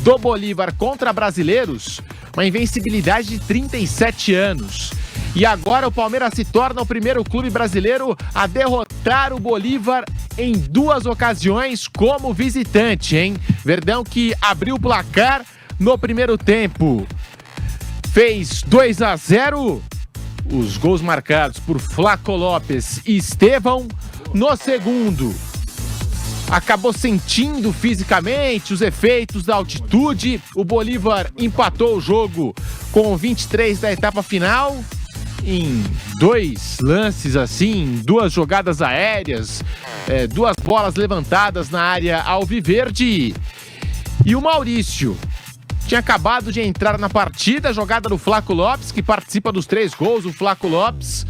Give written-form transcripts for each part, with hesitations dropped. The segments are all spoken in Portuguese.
do Bolívar contra brasileiros, uma invencibilidade de 37 anos. E agora o Palmeiras se torna o primeiro clube brasileiro a derrotar o Bolívar em 2 ocasiões como visitante, hein? Verdão que abriu o placar no primeiro tempo. Fez 2-0, os gols marcados por Flaco Lopes e Estevão. No segundo, acabou sentindo fisicamente os efeitos da altitude. O Bolívar empatou o jogo com 23 da etapa final. Em 2 lances assim, 2 jogadas aéreas, 2 bolas levantadas na área alviverde. E o Maurício tinha acabado de entrar na partida, jogada do Flaco Lopes, que participa dos 3 gols. O Flaco Lopes,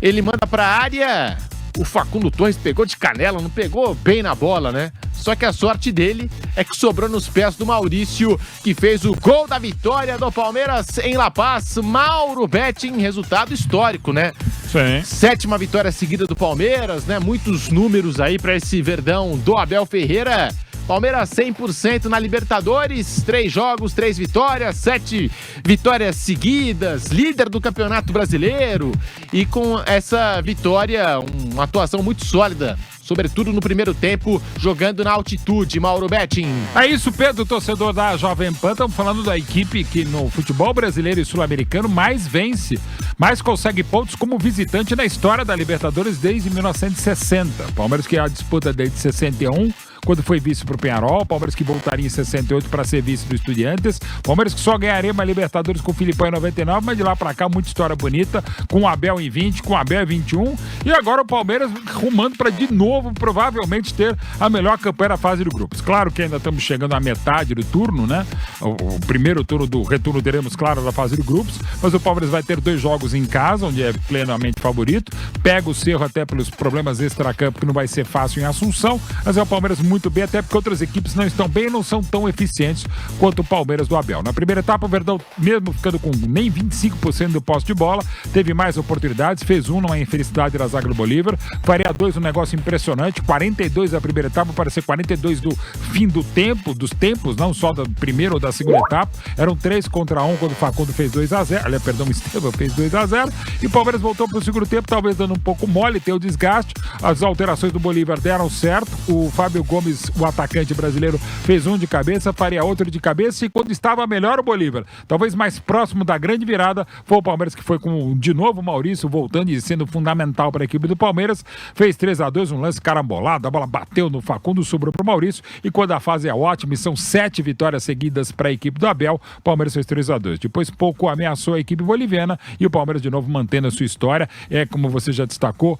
ele manda para a área, o Facundo Torres pegou de canela, não pegou bem na bola, né? Só que a sorte dele é que sobrou nos pés do Maurício, que fez o gol da vitória do Palmeiras em La Paz. Mauro Betting, resultado histórico, né? Sim. 7ª vitória seguida do Palmeiras, né? Muitos números aí para esse Verdão do Abel Ferreira. Palmeiras 100% na Libertadores, 3 jogos, 3 vitórias, 7 vitórias seguidas, líder do Campeonato Brasileiro. E com essa vitória, uma atuação muito sólida, sobretudo no primeiro tempo, jogando na altitude. Mauro Betting. É isso, Pedro, torcedor da Jovem Pan. Estamos falando da equipe que no futebol brasileiro e sul-americano mais vence, mais consegue pontos como visitante na história da Libertadores desde 1960. Palmeiras que é a disputa desde 61, quando foi vice pro Peñarol, Palmeiras que voltaria em 68 para ser vice do Estudiantes, Palmeiras que só ganharia uma Libertadores com o Filipão em 99, mas de lá para cá muita história bonita, com o Abel em 20, com o Abel em 21, e agora o Palmeiras rumando para de novo provavelmente ter a melhor campanha na fase de grupos. Claro que ainda estamos chegando à metade do turno, né? O primeiro turno do retorno teremos, claro, da fase de grupos, mas o Palmeiras vai ter 2 jogos em casa, onde é plenamente favorito, pega o Cerro até pelos problemas extracampo, que não vai ser fácil em Assunção, mas é o Palmeiras muito bem, até porque outras equipes não estão bem e não são tão eficientes quanto o Palmeiras do Abel. Na primeira etapa, o Verdão, mesmo ficando com nem 25% do posse de bola, teve mais oportunidades, fez 1 numa infelicidade da zaga do Bolívar, faria 2, um negócio impressionante, 42 da primeira etapa, parecia 42 do fim do tempo, dos tempos, não só da primeira ou da segunda etapa, eram 3-1 quando o Facundo fez 2-0, aliás, perdão, o Estevão fez 2-0, e o Palmeiras voltou para o segundo tempo, talvez dando um pouco mole, ter o desgaste, as alterações do Bolívar deram certo, o Fábio Gomes, o atacante brasileiro, fez 1 de cabeça, faria outro de cabeça, e quando estava melhor o Bolívar, talvez mais próximo da grande virada, foi o Palmeiras que foi com, de novo, o Maurício voltando e sendo fundamental para a equipe do Palmeiras, fez 3-2, um lance carambolado, a bola bateu no Facundo, sobrou para o Maurício, e quando a fase é ótima, e são 7 vitórias seguidas para a equipe do Abel, o Palmeiras fez 3-2. Depois pouco ameaçou a equipe boliviana, e o Palmeiras de novo mantendo a sua história, como você já destacou,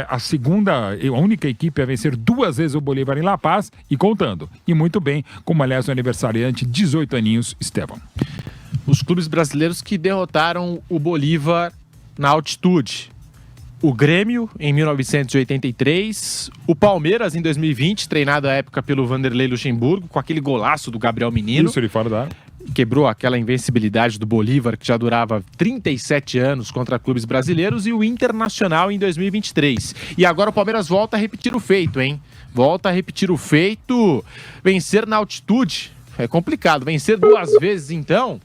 a única equipe a vencer 2 vezes o Bolívar em La Paz, e contando, e muito bem, como aliás o aniversariante, 18 aninhos, Estevão. Os clubes brasileiros que derrotaram o Bolívar na altitude: o Grêmio em 1983, o Palmeiras em 2020, treinado à época pelo Vanderlei Luxemburgo, com aquele golaço do Gabriel Menino. Isso, ele fora da área. Quebrou aquela invencibilidade do Bolívar, que já durava 37 anos contra clubes brasileiros, e o Internacional em 2023. E agora o Palmeiras volta a repetir o feito, hein? Volta a repetir o feito. Vencer na altitude é complicado. Vencer 2 vezes, então,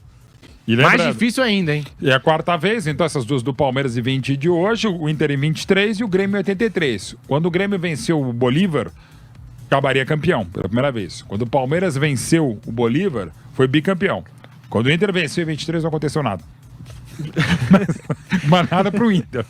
mais difícil ainda, hein? É a 4ª vez, então essas duas do Palmeiras em 20 de hoje, o Inter em 23 e o Grêmio em 83. Quando o Grêmio venceu o Bolívar, acabaria campeão pela primeira vez. Quando o Palmeiras venceu o Bolívar, foi bicampeão. Quando o Inter venceu em 23, não aconteceu nada. Mas nada pro Inter.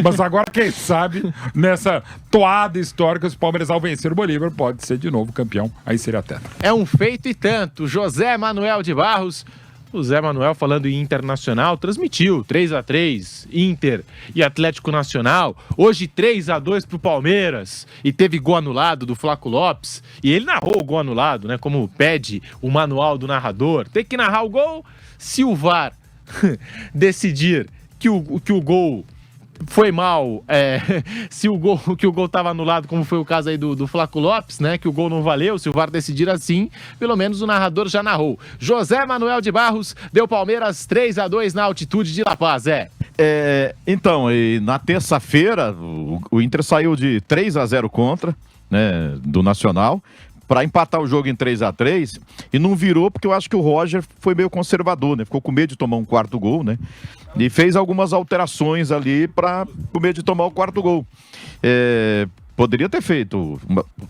Mas agora, quem sabe, nessa toada histórica, os Palmeiras, ao vencer o Bolívar, pode ser de novo campeão. Aí seria tetra. É um feito e tanto. José Manuel de Barros. O Zé Manuel, falando em Internacional, transmitiu 3-3, Inter e Atlético Nacional. Hoje 3-2 pro Palmeiras. E teve gol anulado do Flaco Lopes. E ele narrou o gol anulado, né? Como pede o manual do narrador. Tem que narrar o gol. Se o VAR decidir que o gol foi mal, se o gol estava anulado, como foi o caso aí do Flaco Lopes, né, que o gol não valeu, se o VAR decidir assim, pelo menos o narrador já narrou. José Manuel de Barros deu Palmeiras 3-2 na altitude de La Paz, Então, e na terça-feira, o Inter saiu de 3-0 contra, né, do Nacional, para empatar o jogo em 3-3 e não virou porque eu acho que o Roger foi meio conservador, né? Ficou com medo de tomar um quarto gol, né? E fez algumas alterações ali com medo de tomar o quarto gol. Poderia ter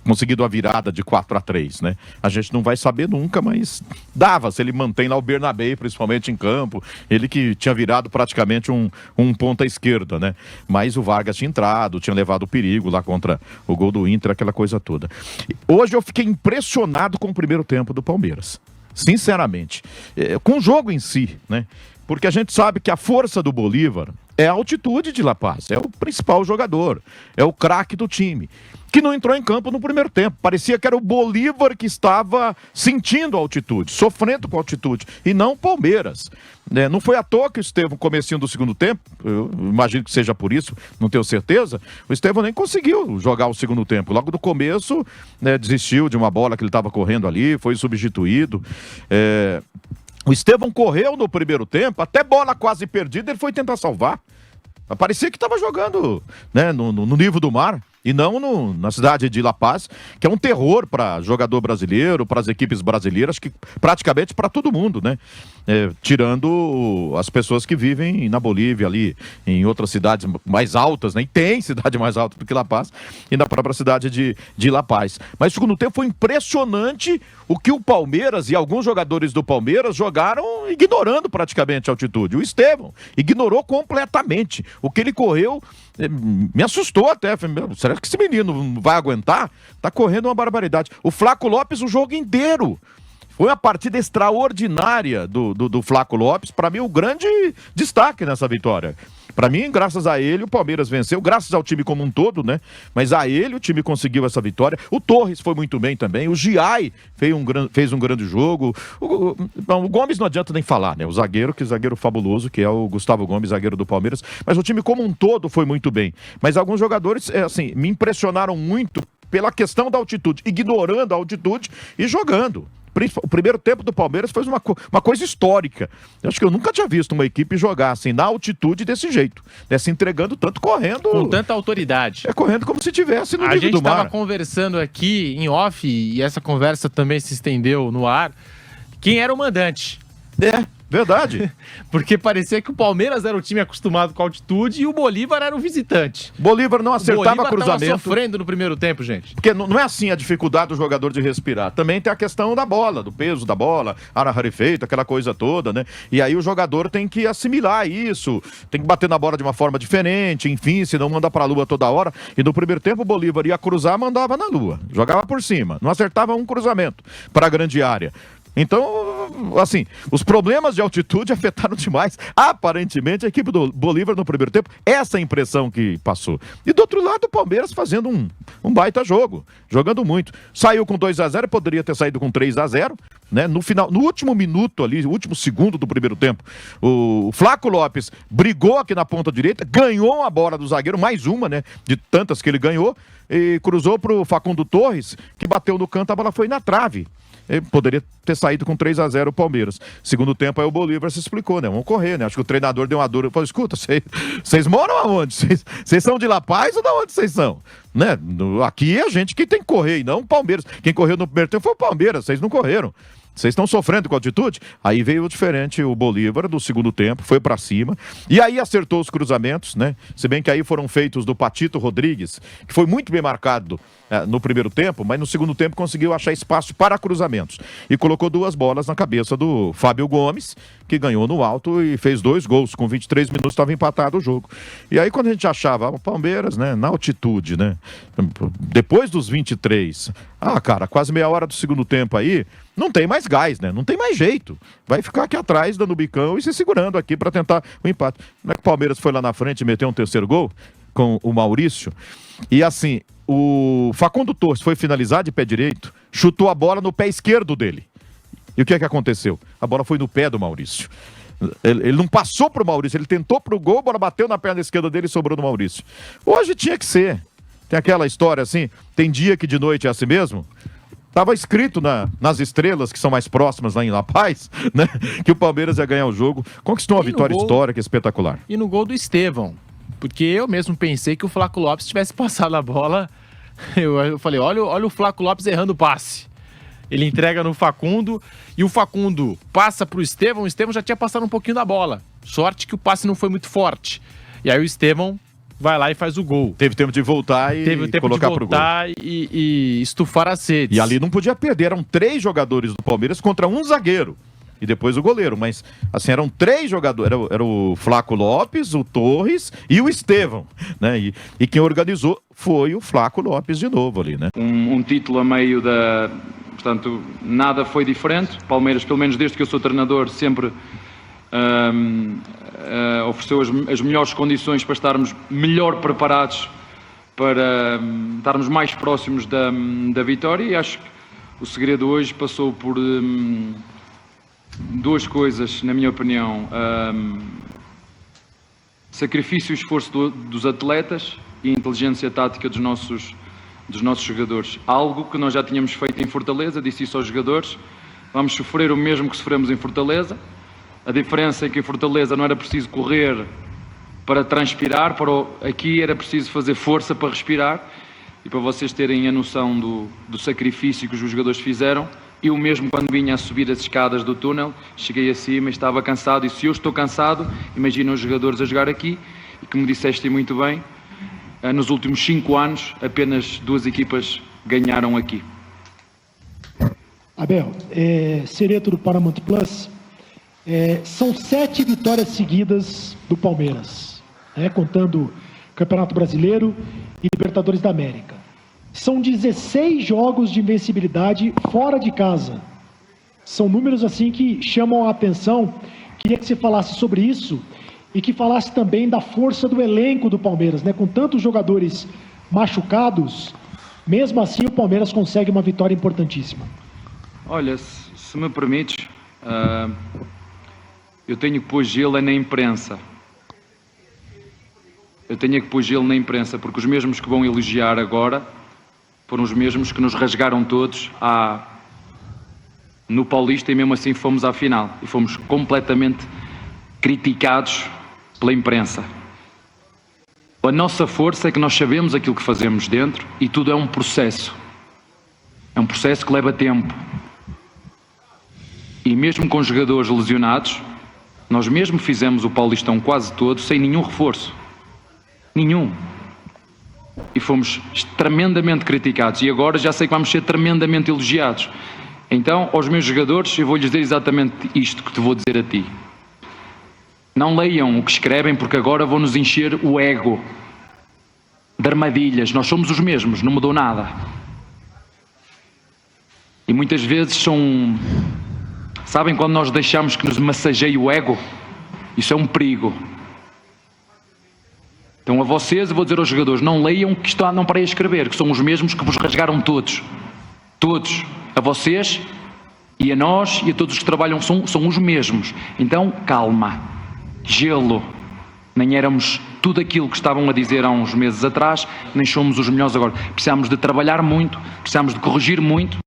conseguido a virada de 4-3, né? A gente não vai saber nunca, mas dava, se ele mantém lá o Bernabé, principalmente em campo, ele que tinha virado praticamente um ponta esquerda, né? Mas o Vargas tinha entrado, tinha levado o perigo lá contra o gol do Inter, aquela coisa toda. Hoje eu fiquei impressionado com o primeiro tempo do Palmeiras, sinceramente, com o jogo em si, né? Porque a gente sabe que a força do Bolívar é a altitude de La Paz, é o principal jogador, é o craque do time, que não entrou em campo no primeiro tempo. Parecia que era o Bolívar que estava sentindo a altitude, sofrendo com a altitude, e não o Palmeiras. Não foi à toa que o Estevão, comecinho do segundo tempo, eu imagino que seja por isso, não tenho certeza, o Estevão nem conseguiu jogar o segundo tempo. Logo no começo, desistiu de uma bola que ele estava correndo ali, foi substituído. O Estevão correu no primeiro tempo, até bola quase perdida, ele foi tentar salvar. Parecia que estava jogando, né, no nível do mar, e não na cidade de La Paz, que é um terror para jogador brasileiro, para as equipes brasileiras, que praticamente para todo mundo, né? Tirando as pessoas que vivem na Bolívia ali, em outras cidades mais altas, né? E tem cidade mais alta do que La Paz, e na própria cidade de La Paz. Mas o segundo tempo foi impressionante o que o Palmeiras e alguns jogadores do Palmeiras jogaram ignorando praticamente a altitude. O Estevão ignorou completamente. O que ele correu me assustou até. Falei, será que esse menino vai aguentar? Tá correndo uma barbaridade. O Flaco Lopes o jogo inteiro. Foi uma partida extraordinária do Flaco Lopes. Para mim, o grande destaque nessa vitória. Para mim, graças a ele, o Palmeiras venceu, graças ao time como um todo, né? Mas a ele, o time conseguiu essa vitória. O Torres foi muito bem também. O Giai fez um grande jogo. O Gomes não adianta nem falar, né? O zagueiro fabuloso, que é o Gustavo Gomes, zagueiro do Palmeiras. Mas o time como um todo foi muito bem. Mas alguns jogadores, me impressionaram muito pela questão da altitude, ignorando a altitude e jogando. O primeiro tempo do Palmeiras foi uma coisa histórica. Eu acho que eu nunca tinha visto uma equipe jogar assim, na altitude desse jeito. Se entregando tanto, correndo. Com tanta autoridade. Correndo como se estivesse no nível do mar. A gente estava conversando aqui em off, e essa conversa também se estendeu no ar. Quem era o mandante? Verdade. Porque parecia que o Palmeiras era o time acostumado com a altitude e o Bolívar era o visitante. Bolívar não acertava cruzamento. Estava sofrendo no primeiro tempo, gente. Porque não é assim a dificuldade do jogador de respirar. Também tem a questão da bola, do peso da bola, área rarefeita, aquela coisa toda, né? E aí o jogador tem que assimilar isso, tem que bater na bola de uma forma diferente, enfim, senão manda pra lua toda hora. E no primeiro tempo o Bolívar ia cruzar, mandava na lua. Jogava por cima, não acertava um cruzamento para a grande área. Então, assim, os problemas de altitude afetaram demais, aparentemente, a equipe do Bolívar no primeiro tempo. Essa impressão que passou. E do outro lado, o Palmeiras fazendo um baita jogo, jogando muito. Saiu com 2-0, poderia ter saído com 3-0, né? No final, no último minuto ali, no último segundo do primeiro tempo, o Flaco Lopes brigou aqui na ponta direita, ganhou a bola do zagueiro, mais uma, né? De tantas que ele ganhou, e cruzou pro Facundo Torres, que bateu no canto, a bola foi na trave. Ele poderia ter saído com 3-0 o Palmeiras. Segundo tempo, aí o Bolívar se explicou, né? Vamos correr, né? Acho que o treinador deu uma dura. Falou, escuta, vocês moram aonde? Vocês são de La Paz ou de onde vocês são? Né? Aqui é a gente que tem que correr, e não o Palmeiras. Quem correu no primeiro tempo foi o Palmeiras, vocês não correram. Vocês estão sofrendo com a altitude? Aí veio diferente o Bolívar do segundo tempo, foi pra cima. E aí acertou os cruzamentos, né? Se bem que aí foram feitos do Patito Rodrigues, que foi muito bem marcado no primeiro tempo, mas no segundo tempo conseguiu achar espaço para cruzamentos. E colocou duas bolas na cabeça do Fábio Gomes, que ganhou no alto e fez 2 gols. Com 23 minutos estava empatado o jogo. E aí quando a gente achava o Palmeiras, né, na altitude, né? Depois dos 23, cara, quase meia hora do segundo tempo aí, não tem mais gás, né? Não tem mais jeito. Vai ficar aqui atrás, dando bicão e se segurando aqui para tentar o empate. Não é que o Palmeiras foi lá na frente e meteu um terceiro gol com o Maurício? E assim, o Facundo Torres foi finalizar de pé direito, chutou a bola no pé esquerdo dele. E o que é que aconteceu? A bola foi no pé do Maurício. Ele não passou pro Maurício, ele tentou pro gol, a bola bateu na perna esquerda dele e sobrou no Maurício. Hoje tinha que ser. Tem aquela história assim, tem dia que de noite é assim mesmo? Estava escrito nas estrelas, que são mais próximas lá em La Paz, né, que o Palmeiras ia ganhar o jogo. Conquistou uma vitória histórica espetacular. E no gol do Estevão, porque eu mesmo pensei que o Flaco Lopes tivesse passado a bola. Eu falei, olha o Flaco Lopes errando o passe. ele entrega no Facundo e o Facundo passa pro Estevão. O Estevão já tinha passado um pouquinho da bola. Sorte que o passe não foi muito forte. E aí o Estevão vai lá e faz o gol. Teve tempo de voltar e colocar pro gol. E estufar as redes. E ali não podia perder. Eram 3 jogadores do Palmeiras contra um zagueiro. E depois o goleiro. Mas, assim, eram 3 jogadores. Era o Flaco Lopes, o Torres e o Estevão. Né? E quem organizou foi o Flaco Lopes de novo ali, né? Um título a meio da... Portanto, nada foi diferente. Palmeiras, pelo menos desde que eu sou treinador, sempre ofereceu as melhores condições para estarmos melhor preparados, para estarmos mais próximos da vitória. E acho que o segredo hoje passou por 2 coisas, na minha opinião. Sacrifício e esforço dos atletas e inteligência tática dos nossos jogadores. Algo que nós já tínhamos feito em Fortaleza, disse isso aos jogadores. Vamos sofrer o mesmo que sofremos em Fortaleza. A diferença é que em Fortaleza não era preciso correr para transpirar, aqui era preciso fazer força para respirar. E para vocês terem a noção do sacrifício que os jogadores fizeram, eu mesmo quando vinha a subir as escadas do túnel, cheguei acima e estava cansado. E se eu estou cansado, imagina os jogadores a jogar aqui. E como disseste muito bem, nos últimos 5 anos, apenas 2 equipas ganharam aqui. Abel, Sereto do Paramount Plus, são 7 vitórias seguidas do Palmeiras, contando Campeonato Brasileiro e Libertadores da América. São 16 jogos de invencibilidade fora de casa. São números assim que chamam a atenção. Queria que você falasse sobre isso e que falasse também da força do elenco do Palmeiras, com tantos jogadores machucados, mesmo assim o Palmeiras consegue uma vitória importantíssima. Olha, se me permites, eu tenho que pôr gelo na imprensa. Eu tenho que pôr gelo na imprensa, porque os mesmos que vão elogiar agora foram os mesmos que nos rasgaram todos no Paulista e mesmo assim fomos à final. E fomos completamente criticados pela imprensa. A nossa força é que nós sabemos aquilo que fazemos dentro e tudo é um processo. É um processo que leva tempo. E mesmo com jogadores lesionados, nós mesmo fizemos o Paulistão quase todo sem nenhum reforço. Nenhum. E fomos tremendamente criticados. E agora já sei que vamos ser tremendamente elogiados. Então, aos meus jogadores, eu vou-lhes dizer exatamente isto que te vou dizer a ti. Não leiam o que escrevem, porque agora vão-nos encher o ego de armadilhas. Nós somos os mesmos, não mudou nada. E muitas vezes são... Sabem quando nós deixamos que nos massageie o ego? Isso é um perigo. Então a vocês, eu vou dizer aos jogadores, não leiam que está, não parei a escrever, que são os mesmos que vos rasgaram todos. Todos. A vocês e a nós e a todos os que trabalham são os mesmos. Então, calma. Gelo. Nem éramos tudo aquilo que estavam a dizer há uns meses atrás, nem somos os melhores agora. Precisamos de trabalhar muito, precisamos de corrigir muito.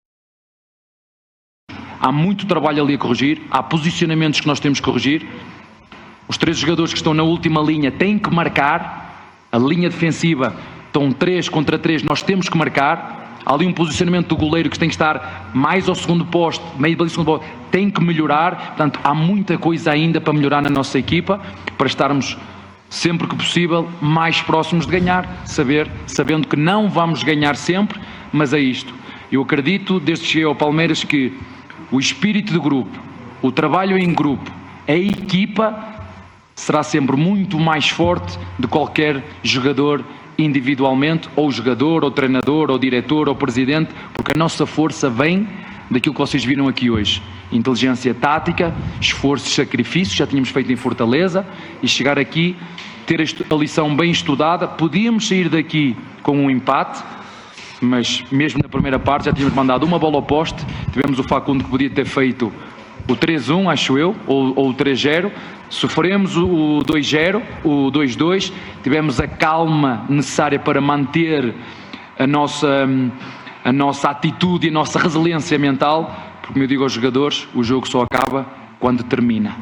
Há muito trabalho ali a corrigir, há posicionamentos que nós temos que corrigir. Os 3 jogadores que estão na última linha têm que marcar. A linha defensiva estão 3 contra 3, nós temos que marcar. Há ali um posicionamento do goleiro que tem que estar mais ao segundo posto, meio do segundo posto, tem que melhorar. Portanto, há muita coisa ainda para melhorar na nossa equipa, para estarmos sempre que possível mais próximos de ganhar, sabendo que não vamos ganhar sempre, mas é isto. Eu acredito, desde que cheguei ao Palmeiras, que o espírito de grupo, o trabalho em grupo, a equipa será sempre muito mais forte de qualquer jogador individualmente, ou jogador, ou treinador, ou diretor, ou presidente, porque a nossa força vem daquilo que vocês viram aqui hoje. Inteligência tática, esforço, sacrifício, já tínhamos feito em Fortaleza, e chegar aqui, ter a lição bem estudada. Podíamos sair daqui com um empate, mas mesmo na primeira parte já tínhamos mandado uma bola ao poste, tivemos o Facundo que podia ter feito o 3-1, acho eu, ou o 3-0, sofremos o 2-0, o 2-2, tivemos a calma necessária para manter a nossa atitude e a nossa resiliência mental, porque, como eu digo aos jogadores, o jogo só acaba quando termina.